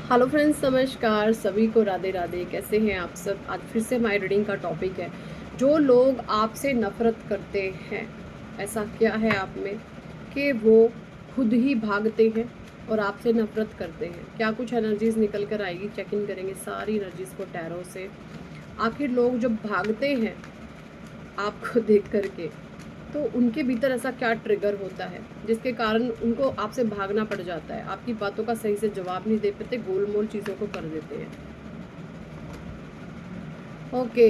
Hello friends, नमस्कार सभी को। राधे राधे। कैसे हैं आप सब? आज फिर से हमारी रीडिंग का टॉपिक है, जो लोग आपसे नफरत करते हैं। ऐसा क्या है आप में कि वो खुद ही भागते हैं और आपसे नफरत करते हैं? क्या कुछ एनर्जीज निकल कर आएगी, चेक इन करेंगे सारी एनर्जीज को टैरो से। आखिर लोग जब भागते हैं आपको देख करके, तो उनके भीतर ऐसा क्या ट्रिगर होता है जिसके कारण उनको आपसे भागना पड़ जाता है? आपकी बातों का सही से जवाब नहीं दे पाते, गोलमोल चीज़ों को कर देते हैं। Okay,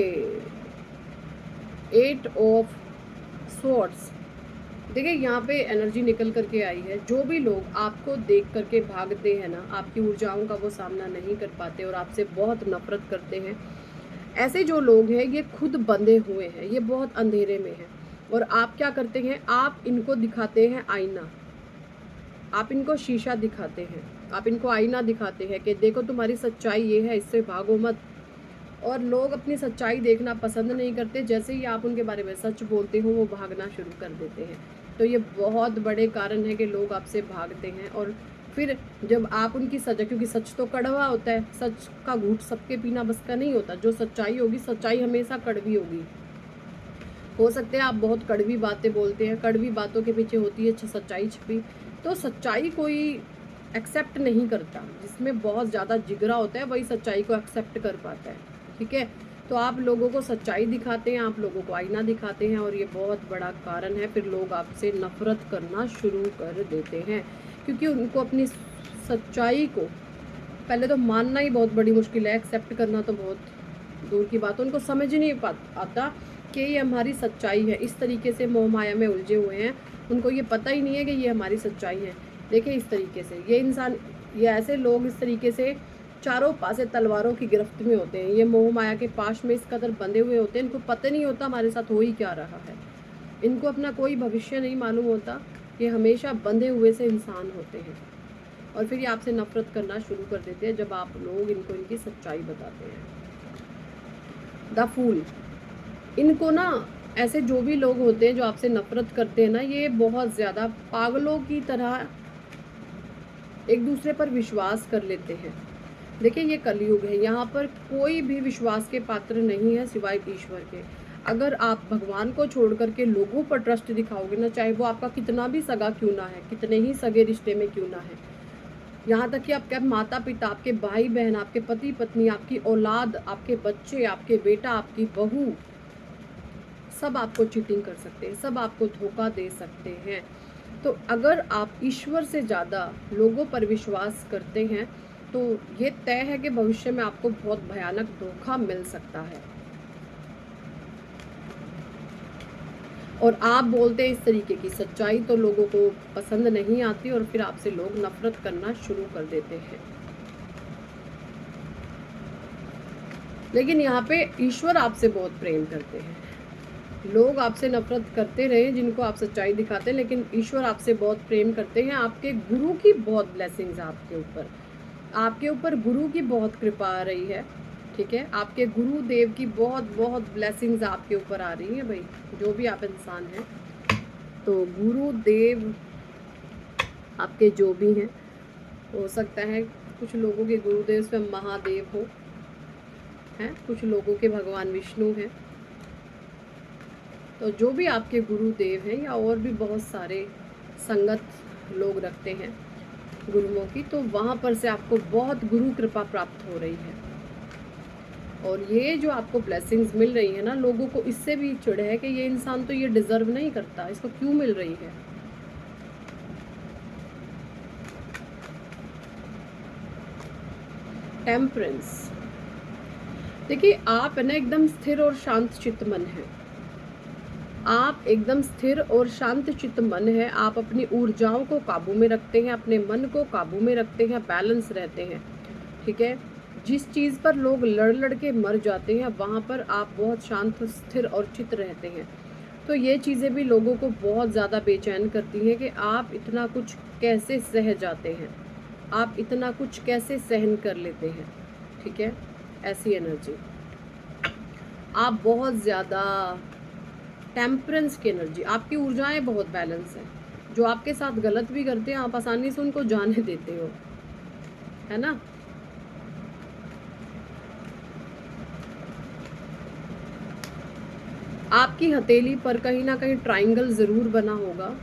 8 of swords. देखिए यहाँ पे एनर्जी निकल करके आई है। जो भी लोग आपको देख करके भागते हैं ना, आपकी ऊर्जाओं का वो सामना नहीं कर पाते और आपसे बहुत नफरत करते हैं, ऐसे जो लोग हैं ये खुद बंधे हुए हैं, ये बहुत अंधेरे में हैं। और आप क्या करते हैं? आप इनको दिखाते हैं आईना, आप इनको शीशा दिखाते हैं, आप इनको आईना दिखाते हैं कि देखो तुम्हारी सच्चाई ये है, इससे भागो मत। और लोग अपनी सच्चाई देखना पसंद नहीं करते। जैसे ही आप उनके बारे में सच बोलते हो वो भागना शुरू कर देते हैं। तो ये बहुत बड़े कारण है कि लोग आपसे भागते हैं। और फिर जब आप उनकी सजा, क्योंकि सच तो कड़वा होता है, सच का घूंट सबके पीना बस का नहीं होता। जो सच्चाई होगी, सच्चाई हमेशा कड़वी होगी। हो सकते हैं आप बहुत कड़वी बातें बोलते हैं, कड़वी बातों के पीछे होती है सच्चाई छिपी। तो सच्चाई कोई एक्सेप्ट नहीं करता, जिसमें बहुत ज़्यादा जिगरा होता है वही सच्चाई को एक्सेप्ट कर पाता है। ठीक है, तो आप लोगों को सच्चाई दिखाते हैं, आप लोगों को आईना दिखाते हैं, और ये बहुत बड़ा कारण है। फिर लोग आपसे नफरत करना शुरू कर देते हैं, क्योंकि उनको अपनी सच्चाई को पहले तो मानना ही बहुत बड़ी मुश्किल है, एक्सेप्ट करना तो बहुत दूर की बात है। उनको समझ ही नहीं आता कि ये हमारी सच्चाई है। इस तरीके से मोह माया में उलझे हुए हैं, उनको ये पता ही नहीं है कि ये हमारी सच्चाई है। देखिए इस तरीके से ये इंसान, ये ऐसे लोग इस तरीके से चारों पासे तलवारों की गिरफ्त में होते हैं। ये मोह माया के पाश में इस कदर बंधे हुए होते हैं, इनको पता नहीं होता हमारे साथ हो ही क्या रहा है। इनको अपना कोई भविष्य नहीं मालूम होता। ये हमेशा बंधे हुए से इंसान होते हैं, और फिर ये आपसे नफरत करना शुरू कर देते हैं जब आप लोग इनको इनकी सच्चाई बताते हैं। द फूल, इनको ना, ऐसे जो भी लोग होते हैं जो आपसे नफरत करते हैं ना, ये बहुत ज़्यादा पागलों की तरह एक दूसरे पर विश्वास कर लेते हैं। देखिए ये कलयुग है, यहाँ पर कोई भी विश्वास के पात्र नहीं है सिवाय ईश्वर के। अगर आप भगवान को छोड़ करके लोगों पर ट्रस्ट दिखाओगे ना, चाहे वो आपका कितना भी सगा क्यों ना है, कितने ही सगे रिश्ते में क्यों ना है, यहाँ तक कि आपके माता पिता, आपके भाई बहन, आपके पति पत्नी, आपकी औलाद, आपके बच्चे, आपके बेटा, आपकी बहू, सब आपको चीटिंग कर सकते हैं, सब आपको धोखा दे सकते हैं। तो अगर आप ईश्वर से ज़्यादा लोगों पर विश्वास करते हैं, तो ये तय है कि भविष्य में आपको बहुत भयानक धोखा मिल सकता है। और आप बोलते हैं इस तरीके की सच्चाई, तो लोगों को पसंद नहीं आती और फिर आपसे लोग नफरत करना शुरू कर देते हैं। लेकिन यहाँ पे ईश्वर आपसे बहुत प्रेम करते हैं। लोग आपसे नफरत करते रहे जिनको आप सच्चाई दिखाते हैं, लेकिन ईश्वर आपसे बहुत प्रेम करते हैं। आपके गुरु की बहुत ब्लेसिंग्स आपके ऊपर गुरु की बहुत कृपा आ रही है। ठीक है, आपके गुरुदेव की बहुत बहुत ब्लेसिंग्स आपके ऊपर आ रही हैं भाई, जो भी आप इंसान हैं। तो गुरुदेव आपके जो भी हैं, हो सकता है कुछ लोगों के गुरुदेव स्वयं महादेव हो, हैं, कुछ लोगों के भगवान विष्णु हैं। तो जो भी आपके गुरुदेव हैं, या और भी बहुत सारे संगत लोग रखते हैं गुरुओं की, तो वहाँ पर से आपको बहुत गुरु कृपा प्राप्त हो रही है। और ये जो आपको ब्लेसिंग्स मिल रही है ना, लोगों को इससे भी चिढ़ है कि ये इंसान तो ये डिजर्व नहीं करता, इसको क्यों मिल रही है। टेम्परेंस, देखिए आप है ना एकदम स्थिर और शांत चित्त मन है। आप एकदम स्थिर और शांत चित्त मन है। आप अपनी ऊर्जाओं को काबू में रखते हैं, अपने मन को काबू में रखते हैं, बैलेंस रहते हैं। ठीक है, जिस चीज़ पर लोग लड़ लड़ के मर जाते हैं, वहाँ पर आप बहुत शांत, स्थिर और चित्त रहते हैं। तो ये चीज़ें भी लोगों को बहुत ज़्यादा बेचैन करती हैं कि आप इतना कुछ कैसे सह जाते हैं, आप इतना कुछ कैसे सहन कर लेते हैं। ठीक है, ऐसी एनर्जी। आप बहुत ज़्यादा टेम्परेंस की एनर्जी, आपकी ऊर्जाएं बहुत बैलेंस हैं। जो आपके साथ गलत भी करते हैं, आप आसानी से उनको जाने देते हो, है ना। आपकी हथेली पर कहीं ना कहीं ट्रायंगल ज़रूर बना होगा।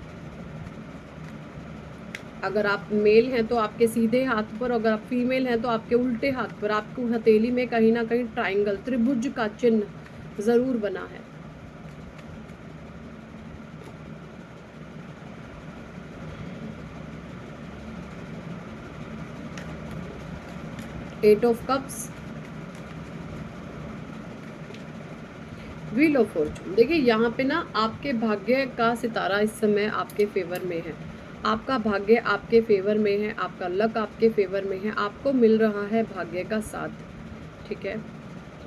अगर आप मेल हैं तो आपके सीधे हाथ पर, अगर आप फीमेल हैं तो आपके उल्टे हाथ पर आपको हथेली में कहीं ना कहीं ट्रायंगल, त्रिभुज का चिन्ह ज़रूर बना है। Eight of cups, wheel of fortune. देखिए यहाँ पे ना आपके भाग्य का सितारा इस समय आपके फेवर में है। आपका भाग्य आपके फेवर में है, आपका लक आपके फेवर में है, आपको मिल रहा है भाग्य का साथ। ठीक है,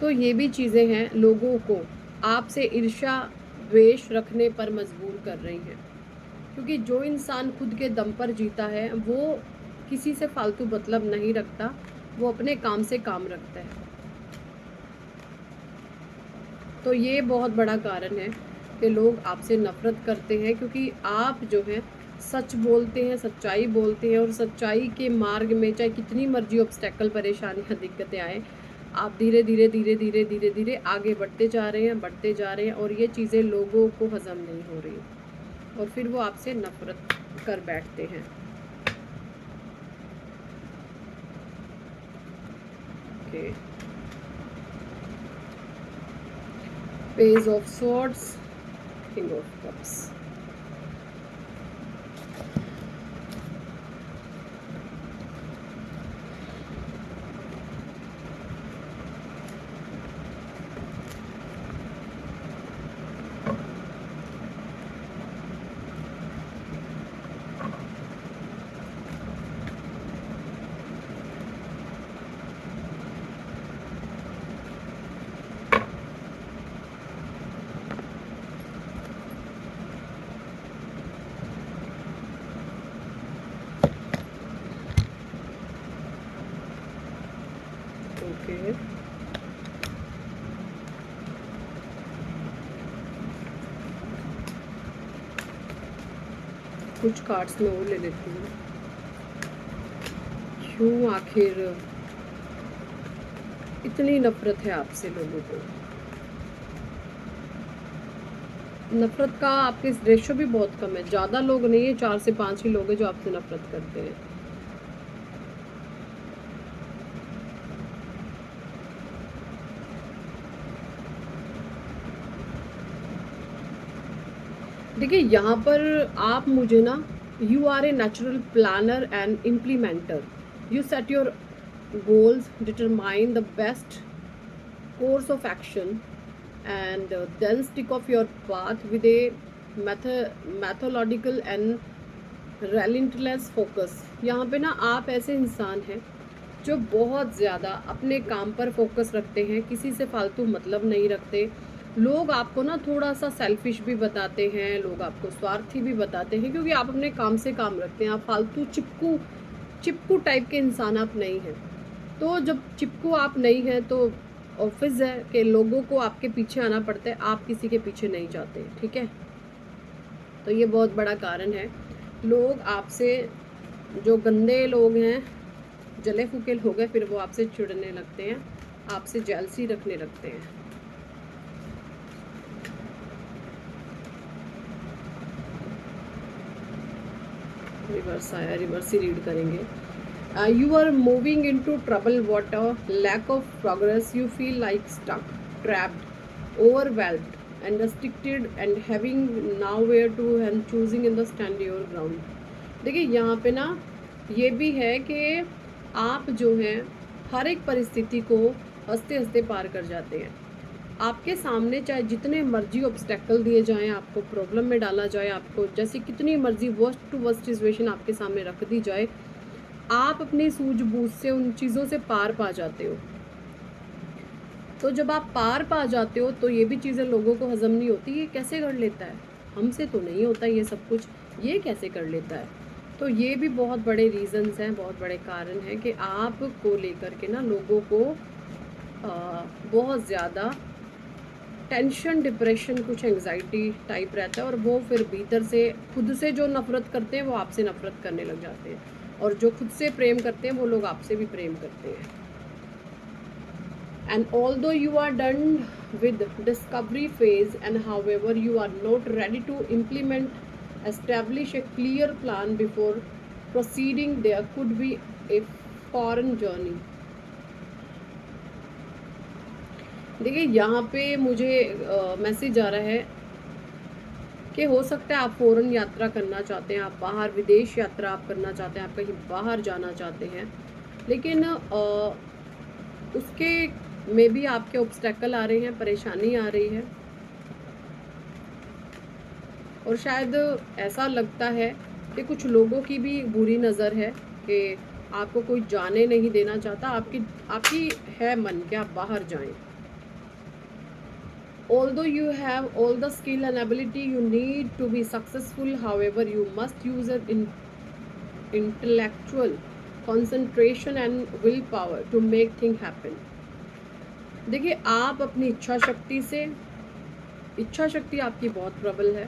तो ये भी चीज़ें हैं लोगों को आपसे ईर्ष्या द्वेष रखने पर मजबूर कर रही हैं, क्योंकि जो इंसान खुद के दम पर जीता है वो किसी से फालतू मतलब नहीं रखता, वो अपने काम से काम रखता है। तो ये बहुत बड़ा कारण है कि लोग आपसे नफरत करते हैं, क्योंकि आप जो है सच बोलते हैं, सच्चाई बोलते हैं, और सच्चाई के मार्ग में चाहे कितनी मर्जी ऑब्स्टेकल, परेशानियां, दिक्कतें आए, आप धीरे धीरे धीरे धीरे धीरे धीरे आगे बढ़ते जा रहे हैं, बढ़ते जा रहे हैं, और ये चीज़ें लोगों को हजम नहीं हो रही, और फिर वो आपसे नफरत कर बैठते हैं। Okay, page of swords, king of cups. Okay, कुछ कार्ड्स में और ले लेती हूँ। क्यों आखिर इतनी नफरत है आपसे लोगों को? नफरत का आपके रेशो भी बहुत कम है, ज़्यादा लोग नहीं है, 4 से 5 ही लोग हैं जो आपसे नफरत करते हैं। देखिए यहाँ पर आप मुझे ना, you are a natural planner and implementer, you set your goals, determine the best course of action, and then stick off your path with a methodological and relentless focus। यहाँ पे ना आप ऐसे इंसान हैं जो बहुत ज़्यादा अपने काम पर फोकस रखते हैं, किसी से फालतू मतलब नहीं रखते। लोग आपको ना थोड़ा सा सेल्फिश भी बताते हैं, लोग आपको स्वार्थी भी बताते हैं, क्योंकि आप अपने काम से काम रखते हैं। आप फालतू चिपकू चिपकू टाइप के इंसान आप नहीं हैं। तो जब चिपकू आप नहीं हैं तो ऑफिस है कि लोगों को आपके पीछे आना पड़ता है, आप किसी के पीछे नहीं जाते। ठीक है, तो ये बहुत बड़ा कारण है। लोग आपसे, जो गंदे लोग हैं, जले फूके लोग हैं, फिर वो आपसे चिढ़ने लगते हैं, आपसे जेलसी रखने लगते हैं। रिवर्स आया, रिवर्स ही रीड करेंगे। You are moving into troubled water, lack of progress, you feel like stuck, trapped, overwhelmed, and restricted, and having nowhere to and choosing in the stand your ground। देखिए यहाँ पे ना ये भी है कि आप जो हैं हर एक परिस्थिति को हंसते हंसते पार कर जाते हैं। आपके सामने चाहे जितने मर्जी ऑब्स्टेकल दिए जाएं, आपको प्रॉब्लम में डाला जाए, आपको जैसे कितनी मर्जी वर्स्ट टू वर्स्ट सिचुएशन आपके सामने रख दी जाए, आप अपनी सूझबूझ से उन चीज़ों से पार पा जाते हो। तो जब आप पार पा जाते हो तो ये भी चीज़ें लोगों को हजम नहीं होती, ये कैसे कर लेता है, हमसे तो नहीं होता ये सब कुछ, ये कैसे कर लेता है। तो ये भी बहुत बड़े रीजंस हैं, बहुत बड़े कारण हैं कि आपको लेकर के ना लोगों को बहुत ज़्यादा टेंशन, डिप्रेशन, कुछ एंग्जाइटी टाइप रहता है, और वो फिर भीतर से खुद से जो नफरत करते हैं वो आपसे नफरत करने लग जाते हैं, और जो खुद से प्रेम करते हैं वो लोग आपसे भी प्रेम करते हैं। And although you are done with discovery phase, and however you are not ready to implement, establish a clear plan before proceeding, there could be a foreign journey. देखिए यहाँ पे मुझे मैसेज आ रहा है कि हो सकता है आप फ़ॉरेन यात्रा करना चाहते हैं, आप बाहर विदेश यात्रा आप करना चाहते हैं, आप कहीं बाहर जाना चाहते हैं, लेकिन उसके में भी आपके ऑब्स्टेकल आ रहे हैं, परेशानी आ रही है, और शायद ऐसा लगता है कि कुछ लोगों की भी बुरी नज़र है कि आपको कोई जाने नहीं देना चाहता, आपकी है मन कि आप बाहर जाएं. Although you have all the skill and ability you need to be successful, however, you must use an intellectual concentration and willpower to make things happen. देखिए आप अपनी इच्छा शक्ति आपकी बहुत प्रबल है,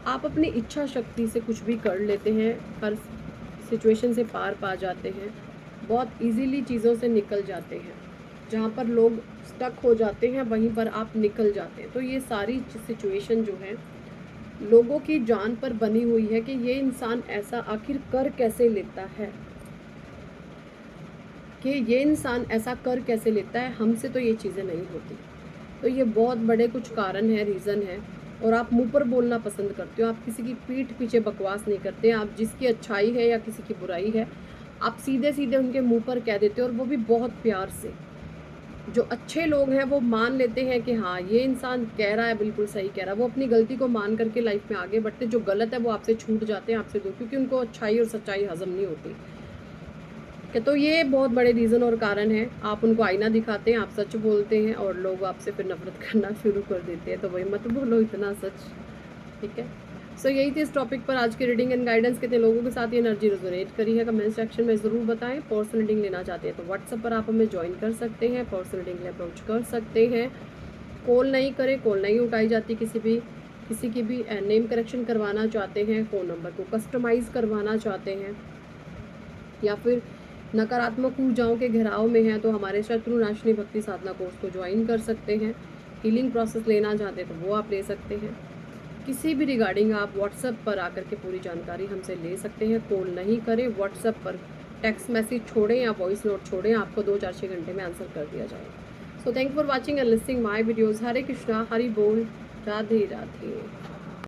आप अपनी इच्छा शक्ति से कुछ भी कर लेते हैं, हर सिचुएशन से पार पा जाते हैं, बहुत इजीली चीज़ों से निकल जाते हैं, जहाँ पर लोग स्टक हो जाते हैं वहीं पर आप निकल जाते हैं. तो ये सारी सिचुएशन जो है लोगों की जान पर बनी हुई है कि ये इंसान ऐसा आखिर कर कैसे लेता है, हमसे तो ये चीज़ें नहीं होती. तो ये बहुत बड़े कुछ कारण है, रीज़न है, और आप मुंह पर बोलना पसंद करते हो, आप किसी की पीठ पीछे बकवास नहीं करते, आप जिसकी अच्छाई है या किसी की बुराई है आप सीधे सीधे उनके मुंह पर कह देते हो, और वो भी बहुत प्यार से. जो अच्छे लोग हैं वो मान लेते हैं कि हाँ ये इंसान कह रहा है बिल्कुल सही कह रहा है, वो अपनी गलती को मान करके लाइफ में आगे बढ़ते, जो गलत है वो आपसे छूट जाते हैं, आपसे दूर, क्योंकि उनको अच्छाई और सच्चाई हजम नहीं होती. तो ये बहुत बड़े रीज़न और कारण है. आप उनको आईना दिखाते हैं, आप सच बोलते हैं, और लोग आपसे फिर नफरत करना शुरू कर देते हैं. तो वही मत बोलो इतना सच, ठीक है. सो यही थी इस टॉपिक पर आज की रीडिंग एंड गाइडेंस. कितने लोगों के साथ ये एनर्जी रेजोनेट करी है कमेंट सेक्शन में ज़रूर बताएं. पर्सनल रीडिंग लेना चाहते हैं तो व्हाट्सएप पर आप हमें ज्वाइन कर सकते हैं, पर्सनल रीडिंग लिए अप्रोच कर सकते हैं. कॉल नहीं करें, कॉल नहीं उठाई जाती किसी की भी. नेम करेक्शन करवाना चाहते हैं, फ़ोन नंबर को कस्टमाइज़ करवाना चाहते हैं, या फिर नकारात्मक ऊर्जाओं के घेराव में हैं तो हमारे शत्रु नाशनी भक्ति साधना कोर्स को ज्वाइन कर सकते हैं. हीलिंग प्रोसेस लेना चाहते हैं तो वो आप ले सकते हैं. किसी भी रिगार्डिंग आप व्हाट्सएप पर आकर के पूरी जानकारी हमसे ले सकते हैं. कॉल नहीं करें, व्हाट्सएप पर टेक्स्ट मैसेज छोड़ें या वॉइस नोट छोड़ें, आपको 2-4-6 घंटे में आंसर कर दिया जाएगा. So thank for watching and listening my videos. Hare Krishna, Hari बोल, राधे राधे.